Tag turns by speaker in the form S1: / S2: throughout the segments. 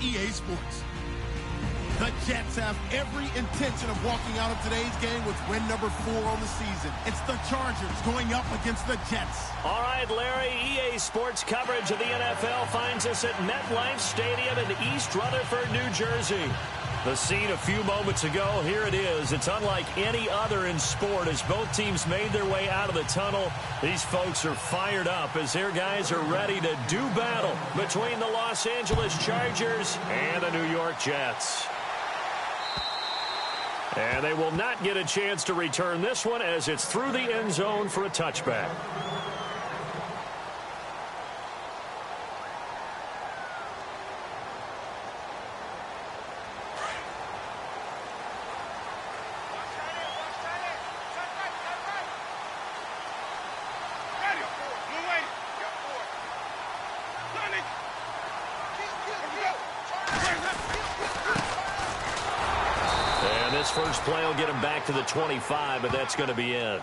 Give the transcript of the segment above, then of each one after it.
S1: EA Sports. The Jets have every intention of walking out of today's game with win number 4 on the season. It's the Chargers going up against the Jets.
S2: All right, Larry, EA Sports coverage of the NFL finds us at MetLife Stadium in East Rutherford, New Jersey. The scene a few moments ago, here it is. It's unlike any other in sport as both teams made their way out of the tunnel. These folks are fired up as their guys are ready to do battle between the Los Angeles Chargers and the New York Jets. And they will not get a chance to return this one as it's through the end zone for a touchback. First play will get him back to the 25, but that's going to be it.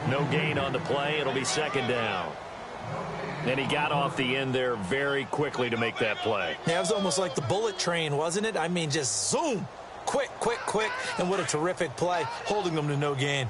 S2: No gain on the play. It'll be second down. And he got off the end there very quickly to make that play.
S3: Yeah, it was almost like the bullet train, wasn't it? I mean, just zoom. Quick, quick, quick. And what a terrific play, holding them to no gain.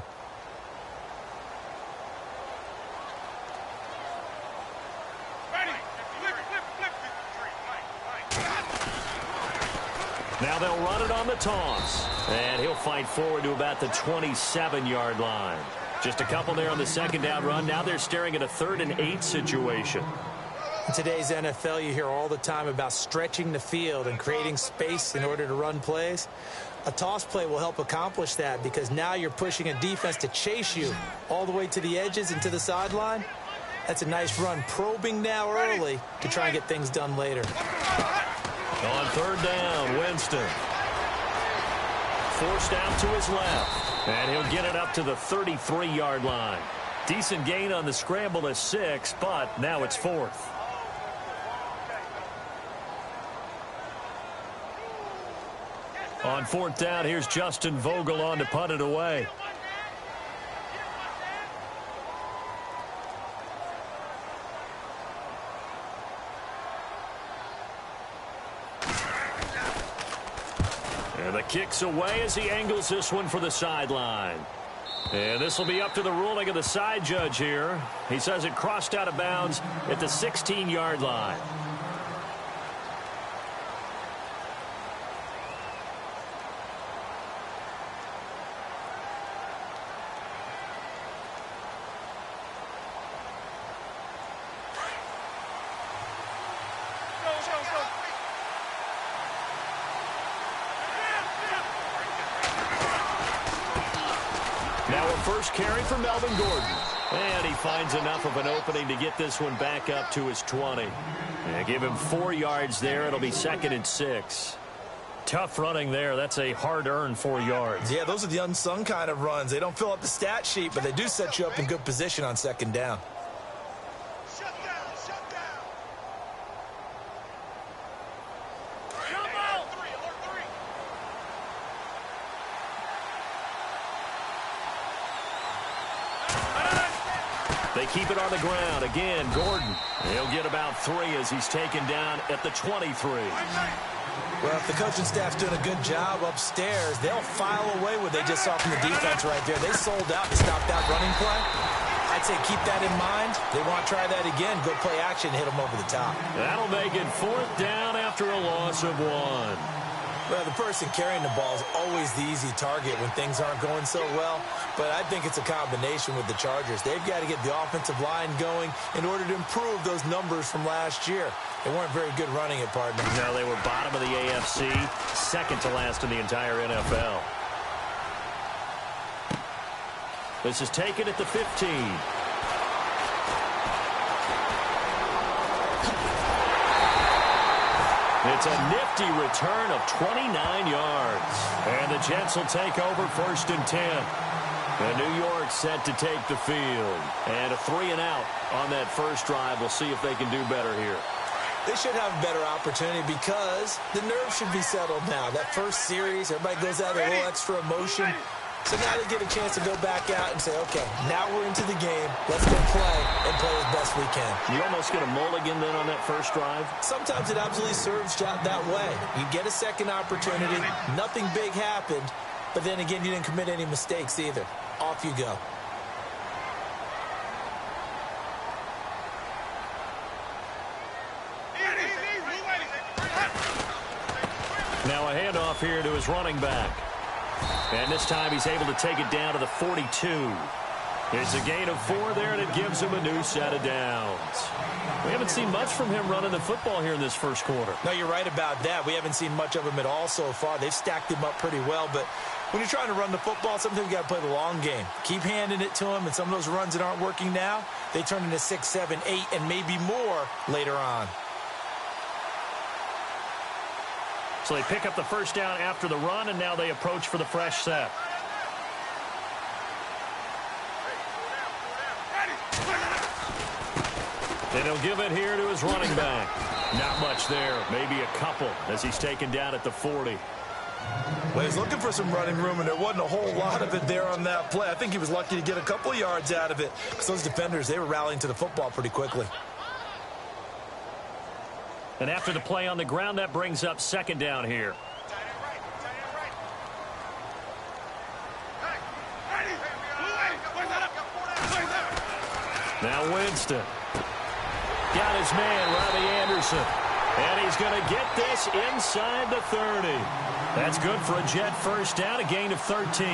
S2: Now they'll run it on the toss. And he'll fight forward to about the 27-yard line. Just a couple there on the second down run. Now they're staring at a 3rd and 8 situation.
S3: In today's NFL, you hear all the time about stretching the field and creating space in order to run plays. A toss play will help accomplish that because now you're pushing a defense to chase you all the way to the edges and to the sideline. That's a nice run, probing now early to try and get things done later.
S2: On 3rd down, Winston. Forced out to his left. And he'll get it up to the 33-yard line. Decent gain on the scramble to 6, but now it's 4th. On 4th down, here's Justin Vogel on to punt it away. And the kick's away as he angles this one for the sideline. And this will be up to the ruling of the side judge here. He says it crossed out of bounds at the 16-yard line. First carry for Melvin Gordon. And he finds enough of an opening to get this one back up to his 20. And give him 4 yards there. It'll be 2nd and 6. Tough running there. That's a hard-earned 4 yards.
S3: Yeah, those are the unsung kind of runs. They don't fill up the stat sheet, but they do set you up in good position on 2nd down.
S2: They keep it on the ground. Again, Gordon. He'll get about 3 as he's taken down at the 23.
S3: Well, if the coaching staff's doing a good job upstairs, they'll file away what they just saw from the defense right there. They sold out to stop that running play. I'd say keep that in mind. They want to try that again. Go play action, hit them over the top.
S2: That'll make it 4th down after a loss of 1.
S3: Well, the person carrying the ball is always the easy target when things aren't going so well. But I think it's a combination with the Chargers. They've got to get the offensive line going in order to improve those numbers from last year. They weren't very good running it, partner.
S2: No, they were bottom of the AFC, 2nd to last in the entire NFL. This is taken at the 15. It's a nifty return of 29 yards. And the Jets will take over 1st and 10. And New York set to take the field. And a 3 and out on that first drive. We'll see if they can do better here.
S3: They should have a better opportunity because the nerves should be settled now. That first series, everybody goes out a little extra emotion. So now they get a chance to go back out and say, okay, now we're into the game. Let's go play and play as best we can.
S2: You almost get a mulligan then on that first drive?
S3: Sometimes it absolutely serves that way. You get a second opportunity. Nothing big happened. But then again, you didn't commit any mistakes either. Off you go.
S2: Now a handoff here to his running back. And this time he's able to take it down to the 42. It's a gain of 4 there, and it gives him a new set of downs. We haven't seen much from him running the football here in this first quarter.
S3: No, you're right about that. We haven't seen much of him at all so far. They've stacked him up pretty well, but when you're trying to run the football, sometimes you got to play the long game. Keep handing it to him, and some of those runs that aren't working now, they turn into 6, 7, 8, and maybe more later on.
S2: So they pick up the first down after the run, and now they approach for the fresh set. And he'll give it here to his running back. Not much there, maybe a couple, as he's taken down at the 40.
S3: Well, he's looking for some running room, and there wasn't a whole lot of it there on that play. I think he was lucky to get a couple of yards out of it, because those defenders, they were rallying to the football pretty quickly.
S2: And after the play on the ground, that brings up second down here. Now Winston. Got his man, Robbie Anderson. And he's going to get this inside the 30. That's good for a Jet first down, a gain of 13.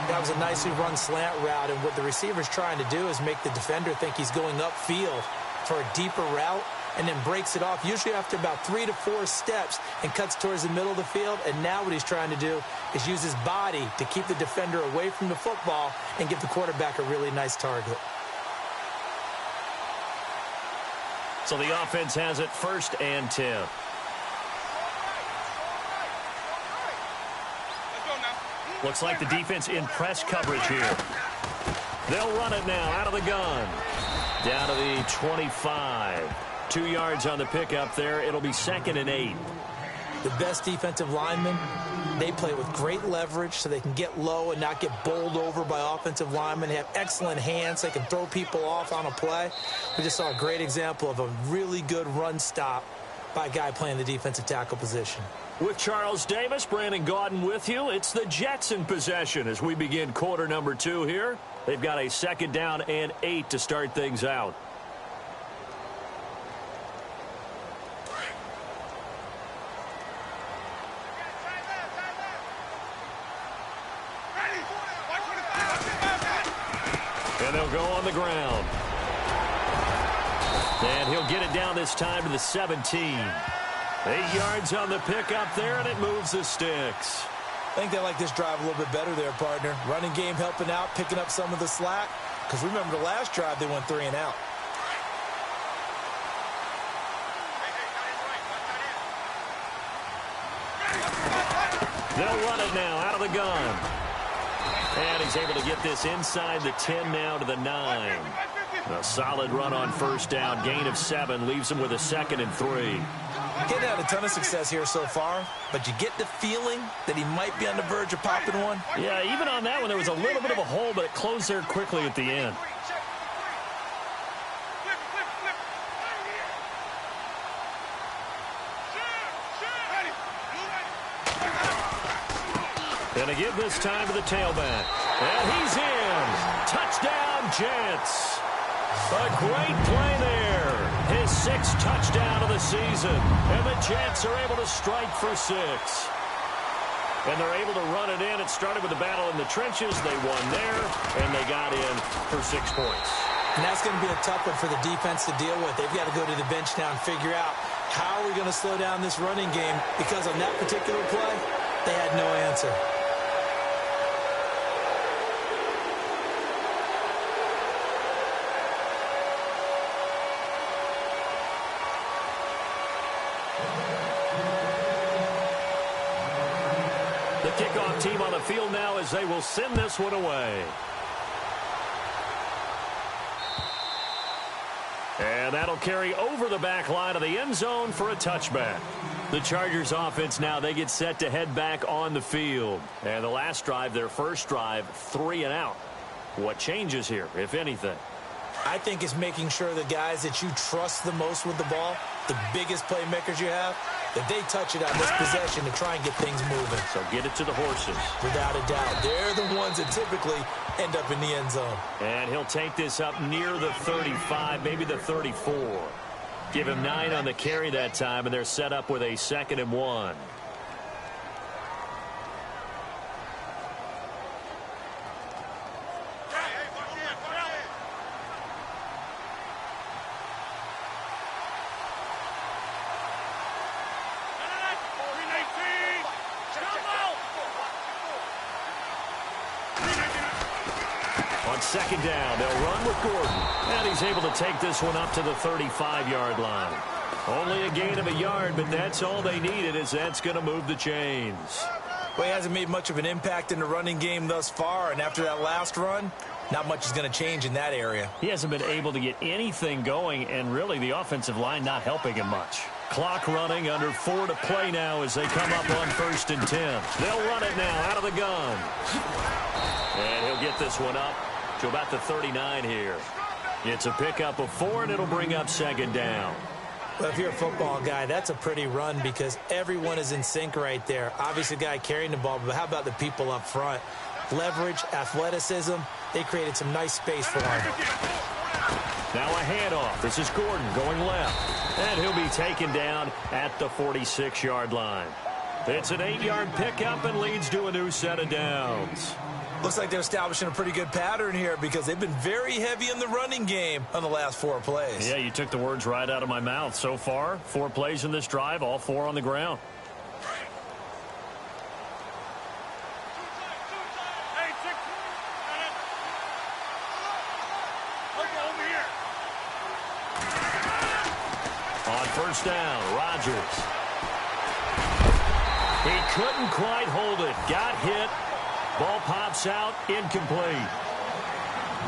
S3: That was a nicely run slant route, and what the receiver's trying to do is make the defender think he's going upfield for a deeper route, and then breaks it off, usually after about 3 to 4 steps, and cuts towards the middle of the field. And now what he's trying to do is use his body to keep the defender away from the football and give the quarterback a really nice target.
S2: So the offense has it 1st and 10. Looks like the defense in press coverage here. They'll run it now out of the gun. Down to the 25. 2 yards on the pickup there. It'll be 2nd and 8.
S3: The best defensive linemen, they play with great leverage so they can get low and not get bowled over by offensive linemen. They have excellent hands. They can throw people off on a play. We just saw a great example of a really good run stop by a guy playing the defensive tackle position.
S2: With Charles Davis, Brandon Gaudin with you. It's the Jets in possession as we begin quarter number 2 here. They've got a 2nd down and 8 to start things out. And they'll go on the ground. And he'll get it down this time to the 17. 8 yards on the pickup there, and it moves the sticks.
S3: I think they like this drive a little bit better there, partner. Running game helping out, picking up some of the slack. Because remember, the last drive, they went 3 and out.
S2: They'll run it now out of the gun. And he's able to get this inside the 10 now to the 9. A solid run on first down. Gain of 7 leaves him with a 2nd and 3.
S3: Getting had a ton of success here so far, but you get the feeling that he might be on the verge of popping one.
S2: Yeah, even on that one, there was a little bit of a hole, but it closed there quickly at the end. And they give this time to the tailback. And he's in. Touchdown, Jets. A great play there. His 6th touchdown of the season. And the Jets are able to strike for 6. And they're able to run it in. It started with a battle in the trenches. They won there, and they got in for 6 points.
S3: And that's going to be a tough one for the defense to deal with. They've got to go to the bench now and figure out how are we going to slow down this running game, because on that particular play, they had no answer.
S2: The kickoff team on the field now as they will send this one away. And that'll carry over the back line of the end zone for a touchback. The Chargers offense now, they get set to head back on the field. And the last drive, their first drive, 3 and out. What changes here, if anything?
S3: I think it's making sure the guys that you trust the most with the ball, the biggest playmakers you have, that they touch it on this possession to try and get things moving.
S2: So get it to the horses.
S3: Without a doubt. They're the ones that typically end up in the end zone.
S2: And he'll take this up near the 35, maybe the 34. Give him 9 on the carry that time, and they're set up with a 2nd and 1. On 2nd down, they'll run with Gordon. And he's able to take this one up to the 35-yard line. Only a gain of a yard, but that's all they needed, as that's going to move the chains.
S3: Well, he hasn't made much of an impact in the running game thus far, and after that last run, not much is going to change in that area.
S2: He hasn't been able to get anything going, and really the offensive line not helping him much. Clock running, under 4 to play now as they come up on 1st and 10. They'll run it now out of the gun. And he'll get this one up to about the 39 here. It's a pickup of 4, and it'll bring up 2nd down.
S3: Well, if you're a football guy, that's a pretty run because everyone is in sync right there. Obviously, the guy carrying the ball, but how about the people up front? Leverage, athleticism, they created some nice space for him.
S2: Now a handoff. This is Gordon going left. And he'll be taken down at the 46-yard line. It's an 8-yard pickup and leads to a new set of downs.
S3: Looks like they're establishing a pretty good pattern here because they've been very heavy in the running game on the last 4 plays.
S2: Yeah, you took the words right out of my mouth. So far, 4 plays in this drive, all 4 on the ground. On 1st down, Rodgers. He couldn't quite hold it. Got hit. Ball pops out, incomplete.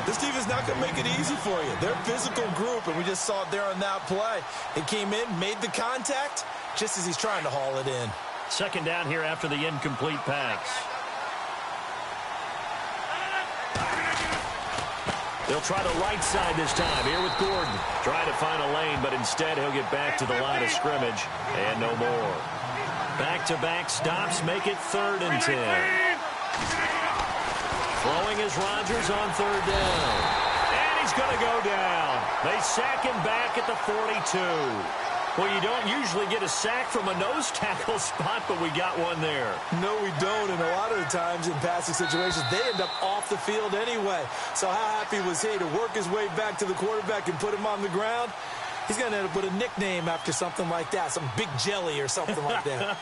S3: This team is not going to make it easy for you. They're a physical group, and we just saw it there on that play. It came in, made the contact, just as he's trying to haul it in.
S2: 2nd down here after the incomplete pass. They'll try the right side this time here with Gordon. Trying to find a lane, but instead he'll get back to the line of scrimmage, and no more. Back-to-back stops make it 3rd and 10. Throwing is Rodgers on 3rd down. And he's going to go down. They sack him back at the 42. Well, you don't usually get a sack from a nose tackle spot, but we got one there.
S3: No, we don't, and a lot of the times in passing situations, they end up off the field anyway. So how happy was he to work his way back to the quarterback and put him on the ground? He's going to end up with a nickname after something like that, some Big Jelly or something like that.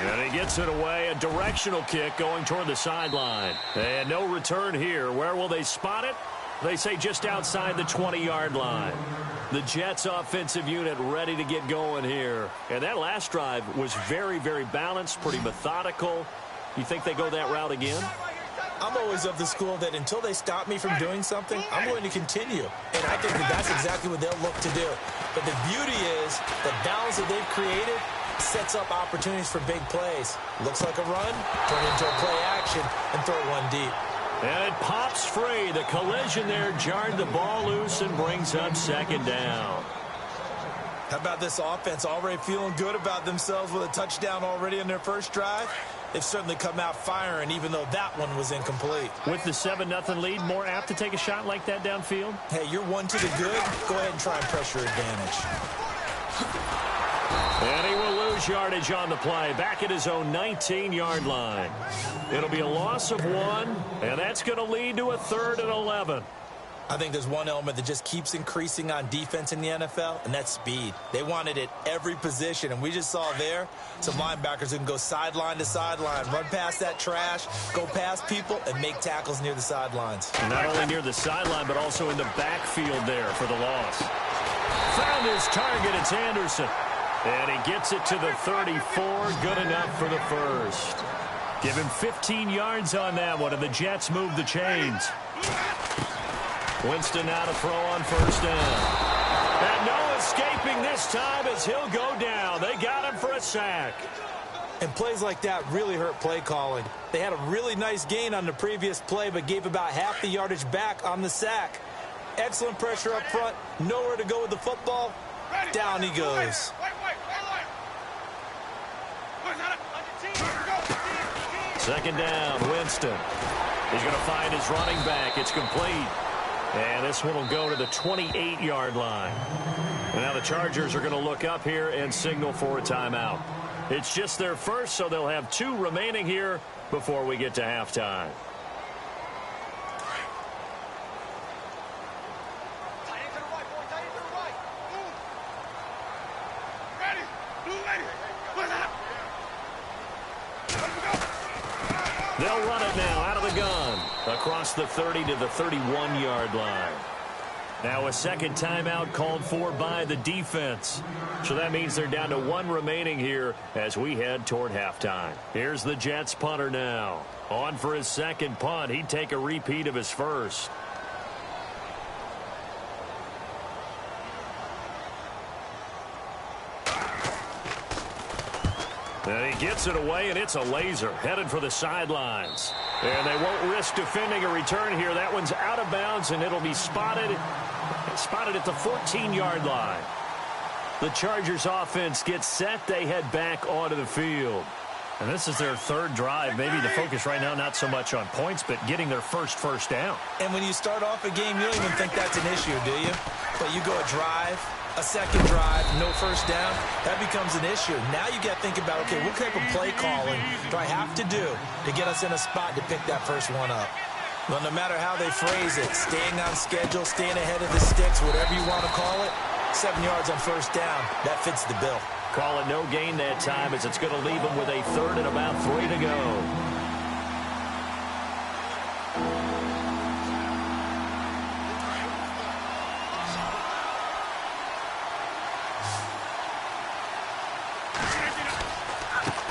S2: And he gets it away, a directional kick going toward the sideline. And no return here. Where will they spot it? They say just outside the 20-yard line. The Jets offensive unit ready to get going here. And that last drive was very, very balanced, pretty methodical. You think they go that route again?
S3: I'm always of the school that until they stop me from doing something, I'm going to continue. And I think that that's exactly what they'll look to do. But the beauty is the balance that they've created sets up opportunities for big plays. Looks like a run, turn into a play action, and throw one deep.
S2: And it pops free. The collision there jarred the ball loose and brings up 2nd down.
S3: How about this offense already feeling good about themselves with a touchdown already in their first drive? They've certainly come out firing, even though that one was incomplete.
S2: With the 7-0 lead, more apt to take a shot like that downfield?
S3: Hey, you're 1 to the good. Go ahead and try and pressure advantage.
S2: And he will lose yardage on the play, back at his own 19-yard line. It'll be a loss of 1, and that's going to lead to a 3rd and 11.
S3: I think there's one element that just keeps increasing on defense in the NFL, and that's speed. They want it at every position, and we just saw there some linebackers who can go sideline to sideline, run past that trash, go past people, and make tackles near the sidelines.
S2: And not only near the sideline, but also in the backfield there for the loss. Found his target. It's Anderson. And he gets it to the 34. Good enough for the first. Give him 15 yards on that one, and the Jets move the chains. Winston now to throw on first down. And no escaping this time as he'll go down. They got him for a sack.
S3: And plays like that really hurt play calling. They had a really nice gain on the previous play, but gave about half the yardage back on the sack. Excellent pressure up front. Nowhere to go with the football. Down he goes.
S2: Second down, Winston. He's going to find his running back. It's complete. And this one will go to the 28-yard line. And now the Chargers are going to look up here and signal for a timeout. It's just their first, so they'll have 2 remaining here before we get to halftime. They'll run it now out of the gun across the 30 to the 31-yard line. Now a second timeout called for by the defense. So that means they're down to 1 remaining here as we head toward halftime. Here's the Jets punter now. On for his second punt. He'd take a repeat of his first. And he gets it away, and it's a laser headed for the sidelines. And they won't risk defending a return here. That one's out of bounds, and it'll be spotted at the 14-yard line. The Chargers offense gets set. They head back onto the field. And this is their 3rd drive. Maybe the focus right now not so much on points, but getting their first down.
S3: And when you start off a game, you don't even think that's an issue, do you? But you go a drive, a second drive, no first down, that becomes an issue. Now you got to think about, okay, what type of play calling do I have to do to get us in a spot to pick that first one up? Well, no matter how they phrase it, staying on schedule, staying ahead of the sticks, whatever you want to call it, 7 yards on first down, that fits the bill.
S2: Call it no gain that time as it's going to leave them with a 3rd and about 3 to go.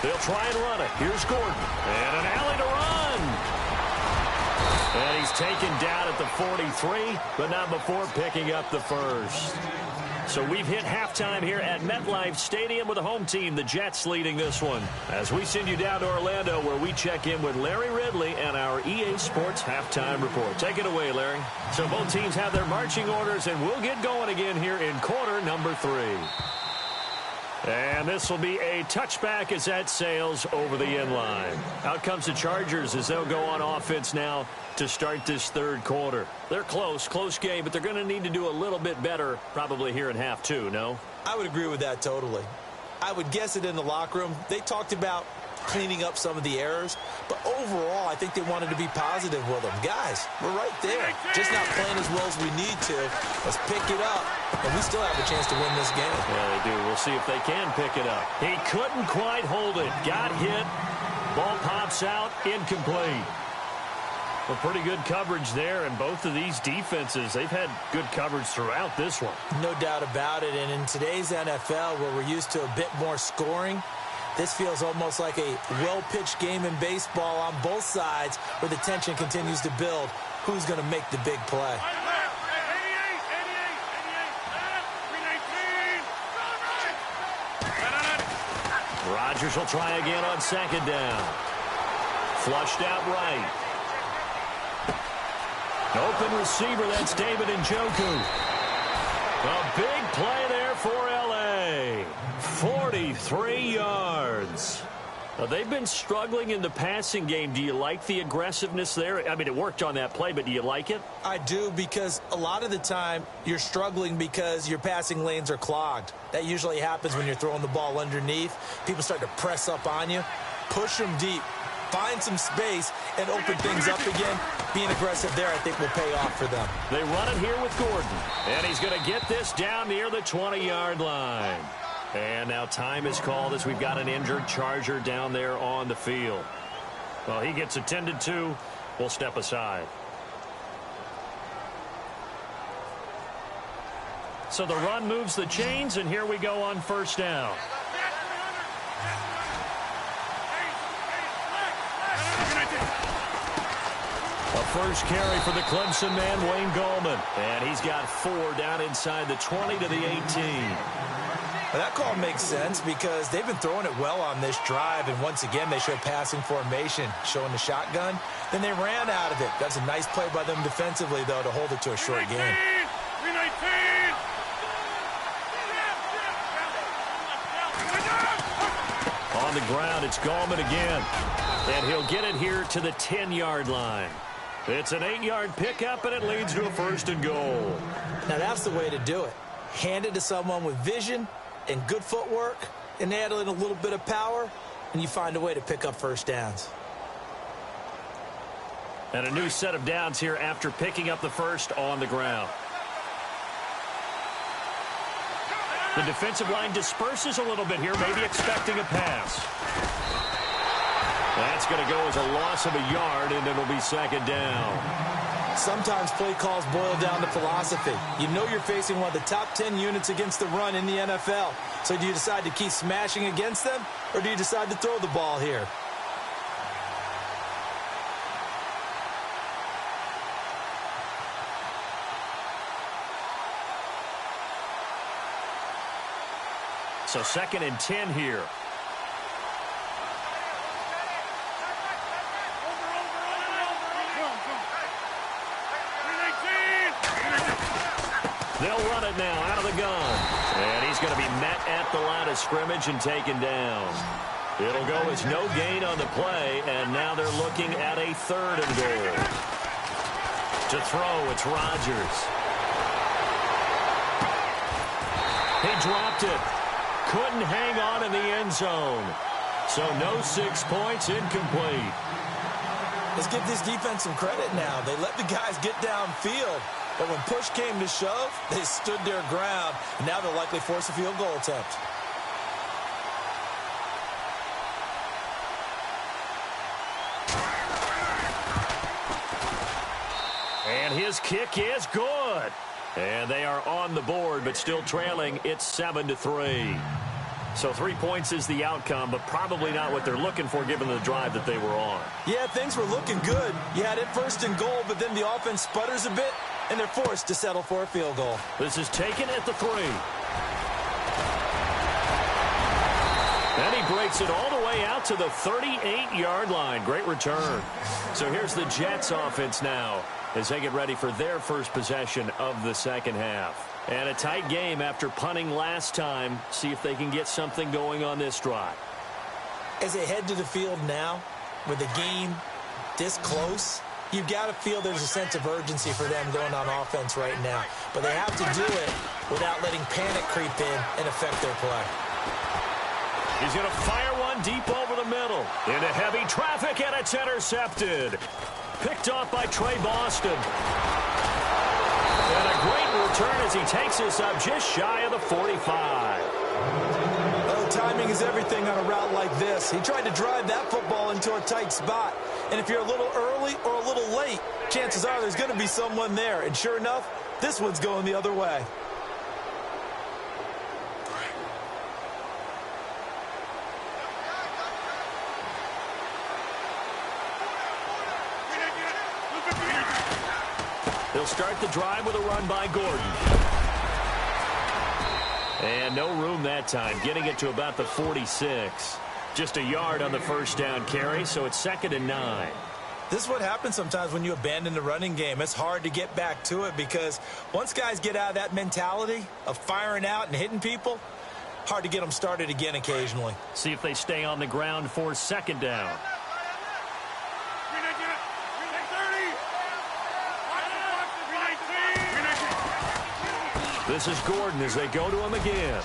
S2: They'll try and run it. Here's Gordon. And an alley to run. And he's taken down at the 43, but not before picking up the first. So we've hit halftime here at MetLife Stadium with the home team, the Jets, leading this one. As we send you down to Orlando, where we check in with Larry Ridley and our EA Sports halftime report. Take it away, Larry. So both teams have their marching orders, and we'll get going again here in quarter number 3. And this will be a touchback as that sails over the end line. Out comes the Chargers as they'll go on offense now to start this 3rd quarter. They're close game, but they're going to need to do a little bit better probably here in half 2, no?
S3: I would agree with that totally. I would guess it in the locker room. They talked about cleaning up some of the errors, but overall, I think they wanted to be positive with them. Guys, we're right there. Just not playing as well as we need to. Let's pick it up, and we still have a chance to win this game.
S2: Yeah, they do. We'll see if they can pick it up. He couldn't quite hold it. Got hit. Ball pops out. Incomplete. Well, pretty good coverage there, and both of these defenses, they've had good coverage throughout this one.
S3: No doubt about it, and in today's NFL, where we're used to a bit more scoring, this feels almost like a well-pitched game in baseball on both sides where the tension continues to build. Who's going to make the big play?
S2: Rodgers will try again on second down. Flushed out right. Open receiver, that's David Njoku. A big play there for L.A. 43 yards. Now, they've been struggling in the passing game. Do you like the aggressiveness there? I mean, it worked on that play, but do you like it?
S3: I do, because a lot of the time you're struggling because your passing lanes are clogged. That usually happens when you're throwing the ball underneath. People start to press up on you. Push them deep. Find some space and open things up again. Being aggressive there, I think, will pay off for them.
S2: They run it here with Gordon. And he's going to get this down near the 20-yard line. And now time is called as we've got an injured Charger down there on the field. Well, he gets attended to. We'll step aside. So the run moves the chains, and here we go on first down. A first carry for the Clemson man, Wayne Gallman. And he's got 4 down inside the 20 to the 18.
S3: Well, that call makes sense because they've been throwing it well on this drive, and once again they show passing formation, showing the shotgun. Then they ran out of it. That's a nice play by them defensively, though, to hold it to a short game.
S2: On the ground, it's Gallman again. And he'll get it here to the 10-yard line. It's an 8-yard pickup, and it leads to a 1st and goal.
S3: Now, that's the way to do it. Hand it to someone with vision and good footwork, and add in a little bit of power, and you find a way to pick up first downs.
S2: And a new set of downs here after picking up the first on the ground. The defensive line disperses a little bit here, maybe expecting a pass. That's going to go as a loss of a yard, and it'll be 2nd down.
S3: Sometimes play calls boil down to philosophy. You know you're facing one of the top 10 units against the run in the NFL. So do you decide to keep smashing against them, or do you decide to throw the ball here?
S2: So 2nd and 10 here. They'll run it now out of the gun. And he's going to be met at the line of scrimmage and taken down. It'll go as no gain on the play, and now they're looking at a 3rd and goal. To throw, it's Rodgers. He dropped it. Couldn't hang on in the end zone. So no 6 points, incomplete.
S3: Let's give this defense some credit now. They let the guys get downfield. But when push came to shove, they stood their ground. And now they'll likely force a field goal attempt.
S2: And his kick is good. And they are on the board, but still trailing. It's 7-3. So 3 points is the outcome, but probably not what they're looking for given the drive that they were on.
S3: Yeah, things were looking good. You had it 1st and goal, but then the offense sputters a bit, and they're forced to settle for a field goal.
S2: This is taken at the 3. And he breaks it all the way out to the 38-yard line. Great return. So here's the Jets offense now as they get ready for their first possession of the second half. And a tight game after punting last time. See if they can get something going on this drive.
S3: As they head to the field now, with the game this close, you've got to feel there's a sense of urgency for them going on offense right now. But they have to do it without letting panic creep in and affect their play.
S2: He's going to fire one deep over the middle. Into heavy traffic, and it's intercepted. Picked off by Trey Boston. And a great return as he takes us up just shy of the 45.
S3: Oh, timing is everything on a route like this. He tried to drive that football into a tight spot. And if you're a little early or a little late, chances are there's going to be someone there. And sure enough, this one's going the other way.
S2: They'll start the drive with a run by Gordon. And no room that time, getting it to about the 46. Just a yard on the first down carry, so it's 2nd and 9.
S3: This is what happens sometimes when you abandon the running game. It's hard to get back to it because once guys get out of that mentality of firing out and hitting people, hard to get them started again occasionally.
S2: See if they stay on the ground for 2nd down. This is Gordon as they go to him again.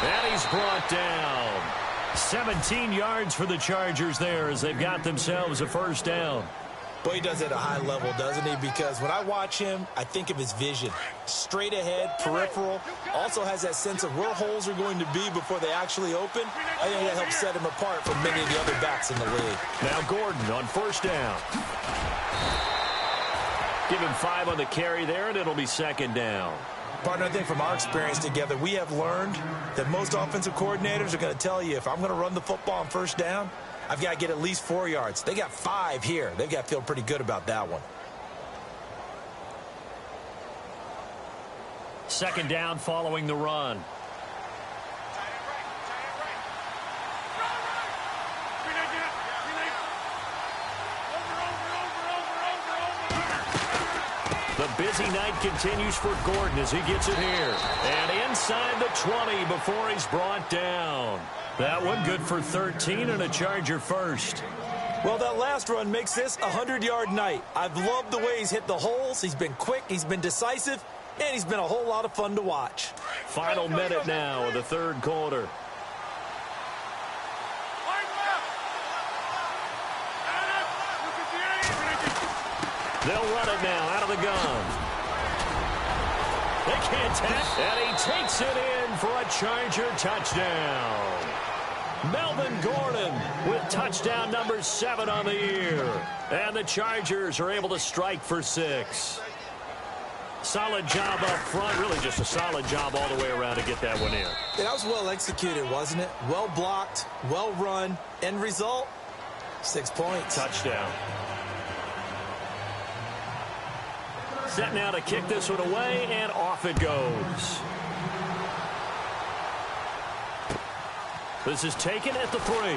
S2: And he's brought down. 17 yards for the Chargers there as they've got themselves a first down.
S3: Boy, he does it at a high level, doesn't he? Because when I watch him, I think of his vision. Straight ahead, peripheral. Also has that sense of where holes are going to be before they actually open. I think that helps set him apart from many of the other backs in the league.
S2: Now Gordon on first down. Give him 5 on the carry there, and it'll be 2nd down.
S3: Partner, I think from our experience together, we have learned that most offensive coordinators are going to tell you, if I'm going to run the football on first down, I've got to get at least 4 yards. They got 5 here. They've got to feel pretty good about that one.
S2: Second down following the run. The busy night continues for Gordon as he gets it here. And inside the 20 before he's brought down. That one good for 13 and a Charger first.
S3: Well, that last run makes this a 100-yard night. I've loved the way he's hit the holes. He's been quick, he's been decisive, and he's been a whole lot of fun to watch.
S2: Final minute now of the third quarter. They'll run it now out of the gun. They can't tackle, and he takes it in for a Charger touchdown. Melvin Gordon with touchdown number 7 on the year. And the Chargers are able to strike for 6. Solid job up front. Really just a solid job all the way around to get that one in.
S3: Yeah, that was well executed, wasn't it? Well blocked, well run. End result, 6 points.
S2: Touchdown. Set now to kick this one away, and off it goes. This is taken at the 3. And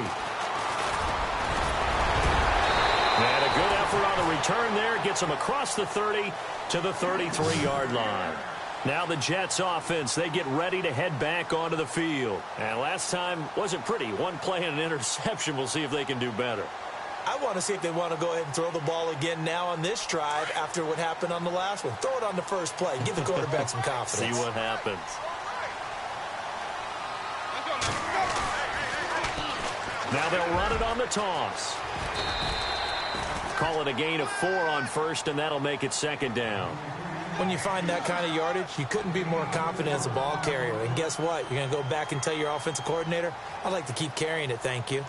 S2: a good effort on the return there. Gets him across the 30 to the 33-yard line. Now the Jets offense, they get ready to head back onto the field. And last time wasn't pretty. One play and an interception. We'll see if they can do better.
S3: I want to see if they want to go ahead and throw the ball again now on this drive after what happened on the last one. Throw it on the first play. Give the quarterback some confidence.
S2: See what happens. Now they'll run it on the toss. Call it a gain of 4 on first, and that'll make it second down.
S3: When you find that kind of yardage, you couldn't be more confident as a ball carrier. And guess what? You're going to go back and tell your offensive coordinator, I'd like to keep carrying it, thank you.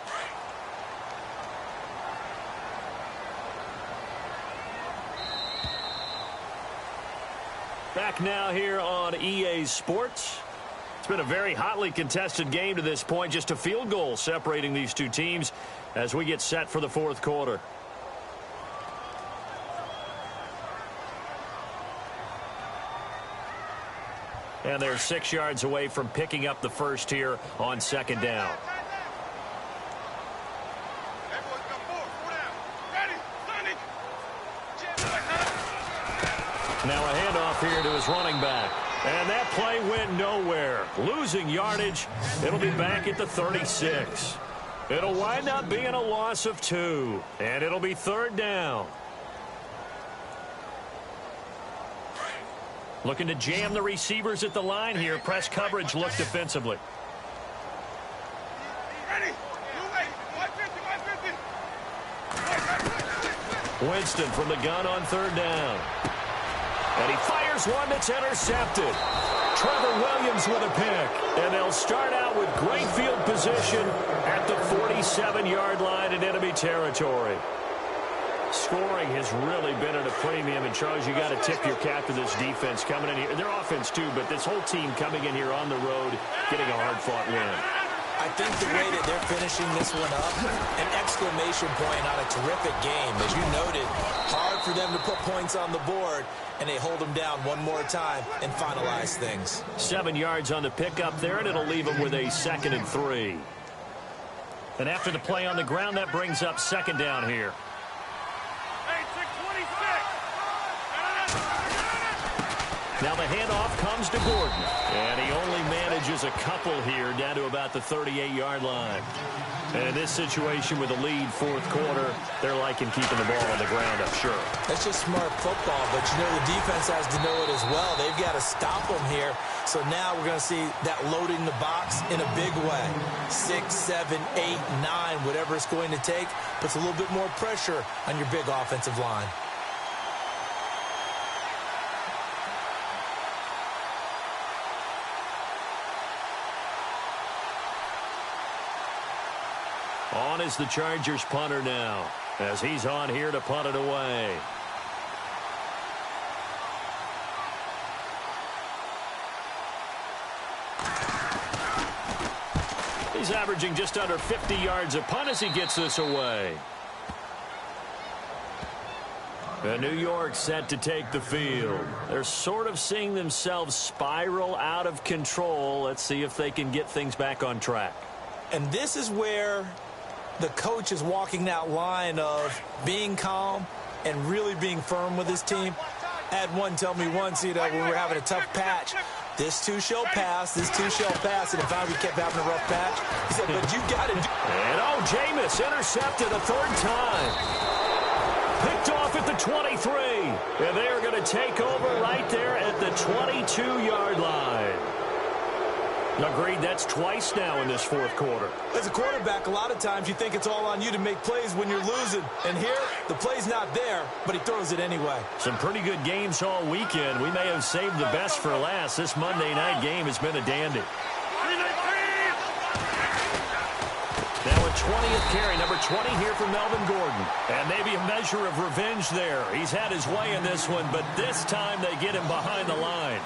S2: Back now here on EA Sports. It's been a very hotly contested game to this point. Just a field goal separating these two teams as we get set for the fourth quarter. And they're 6 yards away from picking up the first here on second down. Now a handoff here to his running back. And that play went nowhere. Losing yardage. It'll be back at the 36. It'll wind up being a loss of 2. And it'll be third down. Looking to jam the receivers at the line here. Press coverage look defensively. Winston from the gun on third down. And he fires one that's intercepted. Trevor Williams with a pick. And they'll start out with great field position at the 47-yard line in enemy territory. Scoring has really been at a premium. And, Charles, you got to tip your cap to this defense coming in here. Their offense, too, but this whole team coming in here on the road, getting a hard-fought win.
S3: I think the way that they're finishing this one up, an exclamation point on a terrific game. As you noted, hard for them to put points on the board, and they hold them down one more time and finalize things.
S2: 7 yards on the pickup there, and it'll leave them with a 2nd and 3. And after the play on the ground, that brings up second down here. Now the handoff comes to Gordon. And he only manages a couple here down to about the 38-yard line. And in this situation with a lead fourth quarter, they're liking keeping the ball on the ground, I'm sure.
S3: That's just smart football, but you know the defense has to know it as well. They've got to stop them here. So now we're going to see that loading the box in a big way. 6, 7, 8, 9, whatever it's going to take, puts a little bit more pressure on your big offensive line.
S2: On is the Chargers punter now, as he's on here to punt it away. He's averaging just under 50 yards a punt as he gets this away. The New York set to take the field. They're sort of seeing themselves spiral out of control. Let's see if they can get things back on track.
S3: And this is where the coach is walking that line of being calm and really being firm with his team. I had one tell me once, when we were having a tough patch, this too shall pass, this too shall pass. And if we kept having a rough patch, he said, but you got to do.
S2: And Jameis intercepted a third time. Picked off at the 23. And they are going to take over right there at the 22-yard line. Agreed, that's twice now in this fourth quarter.
S3: As a quarterback, a lot of times you think it's all on you to make plays when you're losing. And here, the play's not there, but he throws it anyway.
S2: Some pretty good games all weekend. We may have saved the best for last. This Monday night game has been a dandy. Now a 20th carry, number 20 here for Melvin Gordon. And maybe a measure of revenge there. He's had his way in this one, but this time they get him behind the line.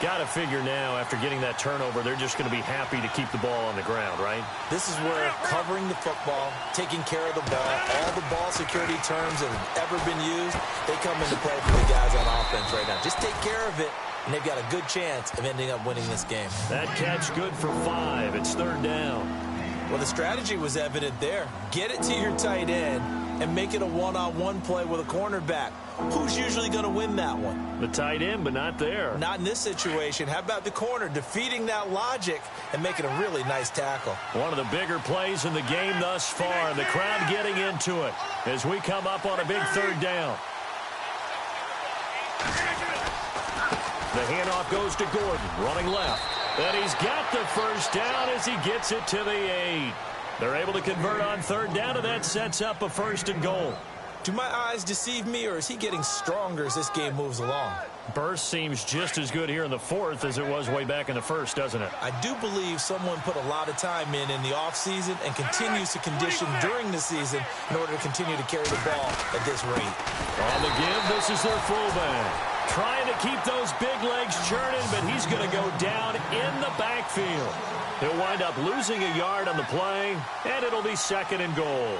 S2: Got to figure now, after getting that turnover, they're just going to be happy to keep the ball on the ground, right?
S3: This is where covering the football, taking care of the ball, all the ball security terms that have ever been used, they come into play for the guys on offense right now. Just take care of it, and they've got a good chance of ending up winning this game.
S2: That catch good for 5. It's third down.
S3: Well, the strategy was evident there. Get it to your tight end and make it a one-on-one play with a cornerback. Who's usually going to win that one?
S2: The tight end, but not there.
S3: Not in this situation. How about the corner defeating that logic and making a really nice tackle?
S2: One of the bigger plays in the game thus far. The crowd getting into it as we come up on a big third down. The handoff goes to Gordon, running left. And he's got the first down as he gets it to the 8. They're able to convert on third down, and that sets up a 1st and goal.
S3: Do my eyes deceive me, or is he getting stronger as this game moves along?
S2: Burst seems just as good here in the 4th as it was way back in the 1st, doesn't it?
S3: I do believe someone put a lot of time in the offseason and continues to condition during the season in order to continue to carry the ball at this rate.
S2: On the give, this is their fullback. Trying to keep those big legs churning, but he's going to go down in the backfield. He'll wind up losing a yard on the play, and it'll be 2nd and goal.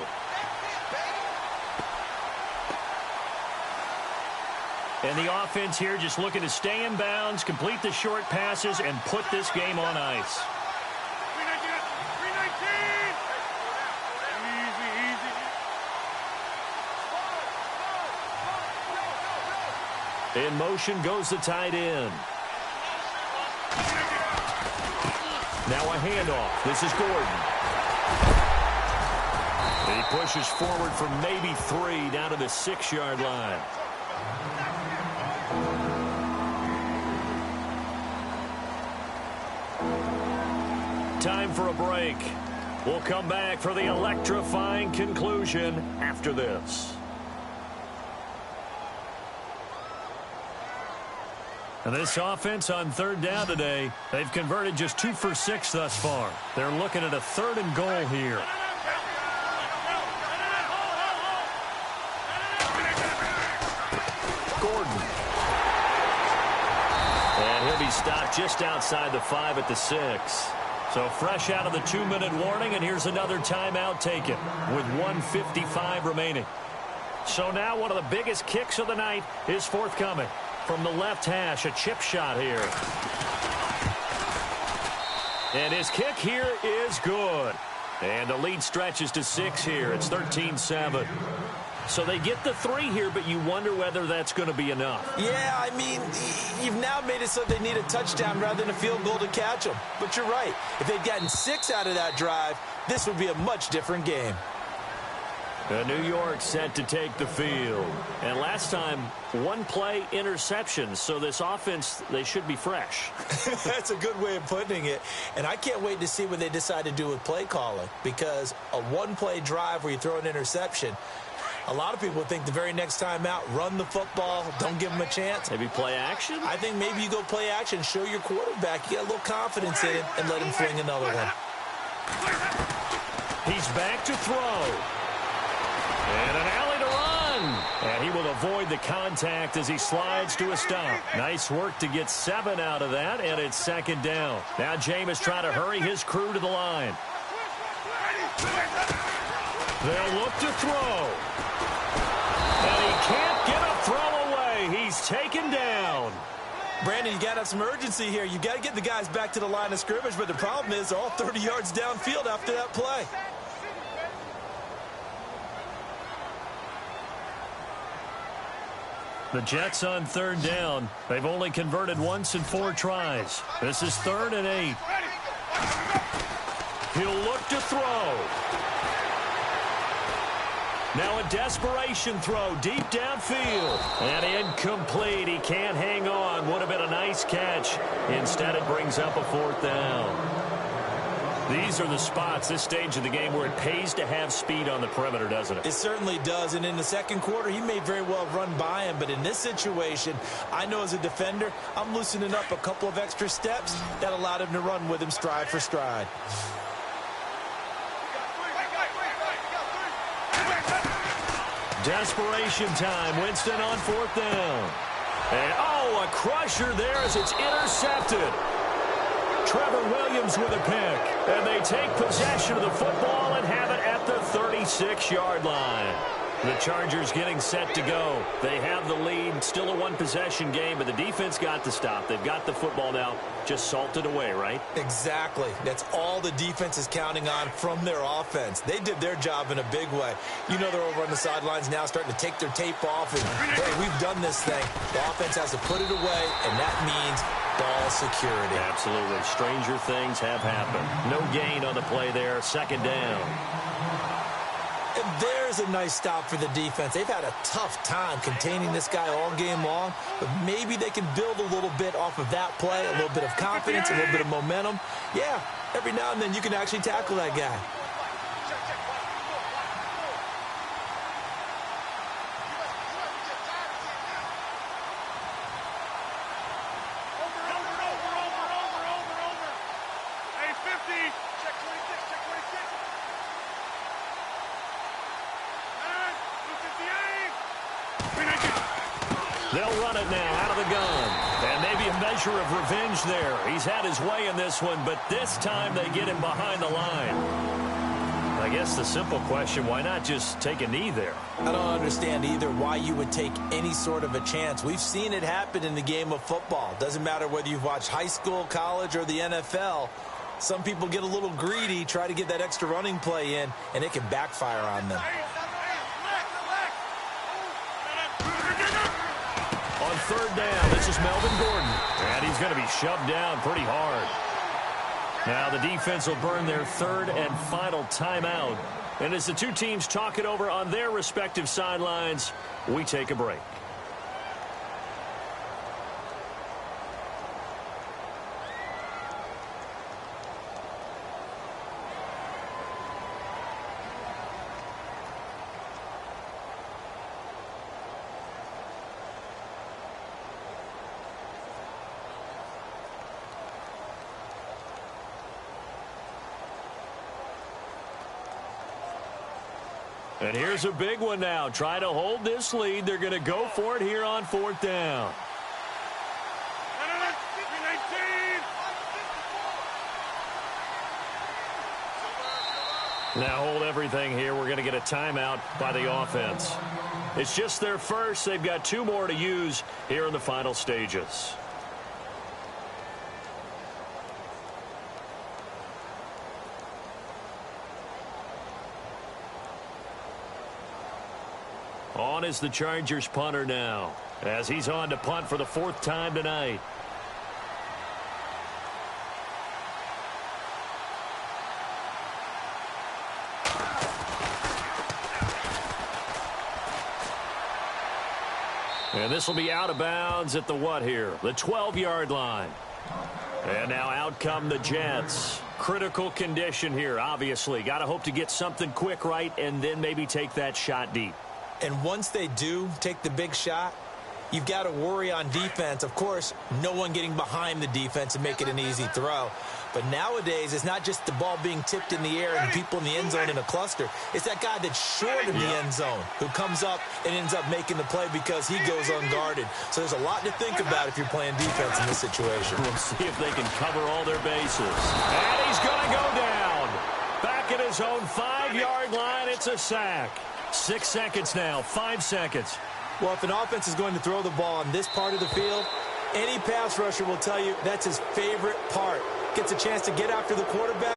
S2: And the offense here just looking to stay in bounds, complete the short passes, and put this game on ice. In motion goes the tight end. Now a handoff. This is Gordon. He pushes forward for maybe 3 down to the 6-yard line. Time for a break. We'll come back for the electrifying conclusion after this. And this offense on third down today, they've converted just 2 for 6 thus far. They're looking at a 3rd and goal here. Gordon. And he'll be stopped just outside the 5 at the 6. So fresh out of the 2-minute warning, and here's another timeout taken with 1:55 remaining. So now one of the biggest kicks of the night is forthcoming. From the left hash, a chip shot here. And his kick here is good. And the lead stretches to 6 here. It's 13-7. So they get the 3 here, but you wonder whether that's going to be enough.
S3: Yeah, I mean, you've now made it so they need a touchdown rather than a field goal to catch them. But you're right. If they'd gotten 6 out of that drive, this would be a much different game.
S2: New York set to take the field. And last time, 1 play interception. So this offense, they should be fresh.
S3: That's a good way of putting it. And I can't wait to see what they decide to do with play calling. Because a 1-play drive where you throw an interception, a lot of people think the very next time out, run the football, don't give them a chance.
S2: Maybe play action?
S3: I think maybe you go play action, show your quarterback you got a little confidence in him, and let him fling another one.
S2: He's back to throw. And an alley to run. And he will avoid the contact as he slides to a stop. Nice work to get 7 out of that, and it's 2nd down. Now Jameis trying to hurry his crew to the line. They'll look to throw. And he can't get a throw away. He's taken down.
S3: Brandon, you got to have some urgency here. You got to get the guys back to the line of scrimmage, but the problem is they're all 30 yards downfield after that play.
S2: The Jets on third down. They've only converted once in 4 tries. This is 3rd and 8. He'll look to throw. Now a desperation throw deep downfield. And incomplete. He can't hang on. Would have been a nice catch. Instead, it brings up a 4th down. These are the spots, this stage of the game, where it pays to have speed on the perimeter, doesn't it?
S3: It certainly does. And in the second quarter, he may very well run by him. But in this situation, I know as a defender, I'm loosening up a couple of extra steps that allowed him to run with him stride for stride.
S2: Desperation time. Winston on 4th down. And, oh, a crusher there as it's intercepted. Trevor Williams with a pick. And they take possession of the football and have it at the 36-yard line. The Chargers getting set to go. They have the lead. Still a one-possession game, but the defense got the stop. They've got the football now. Just salted away, right?
S3: Exactly. That's all the defense is counting on from their offense. They did their job in a big way. You know they're over on the sidelines now starting to take their tape off. And, hey, we've done this thing. The offense has to put it away, and that means ball security.
S2: Absolutely. Stranger things have happened. No gain on the play there. 2nd down.
S3: And there's a nice stop for the defense. They've had a tough time containing this guy all game long, but maybe they can build a little bit off of that play, a little bit of confidence, a little bit of momentum. Yeah, every now and then you can actually tackle that guy.
S2: They'll run it now out of the gun. And maybe a measure of revenge there. He's had his way in this one, but this time they get him behind the line. I guess the simple question, why not just take a knee there?
S3: I don't understand either why you would take any sort of a chance. We've seen it happen in the game of football. Doesn't matter whether you've watched high school, college, or the NFL. Some people get a little greedy, try to get that extra running play in, and it can backfire on them.
S2: On 3rd down, this is Melvin Gordon. And he's going to be shoved down pretty hard. Now the defense will burn their 3rd and final timeout. And as the two teams talk it over on their respective sidelines, we take a break. And here's a big one now. Trying to hold this lead. They're going to go for it here on 4th down. Now hold everything here. We're going to get a timeout by the offense. It's just their first. They've got 2 more to use here in the final stages. On is the Chargers punter now, as he's on to punt for the 4th time tonight. And this will be out of bounds at the what here? The 12-yard line. And now out come the Jets. Critical condition here, obviously. Got to hope to get something quick right and then maybe take that shot deep.
S3: And once they do take the big shot, you've got to worry on defense. Of course, no one getting behind the defense and make it an easy throw. But nowadays, it's not just the ball being tipped in the air and people in the end zone in a cluster. It's that guy that's short of the end zone who comes up and ends up making the play because he goes unguarded. So there's a lot to think about if you're playing defense in this situation.
S2: We'll see if they can cover all their bases. And he's going to go down. Back back at his own 5-yard line. It's a sack. 6 seconds now, 5 seconds.
S3: Well, if an offense is going to throw the ball on this part of the field, any pass rusher will tell you that's his favorite part. Gets a chance to get after the quarterback.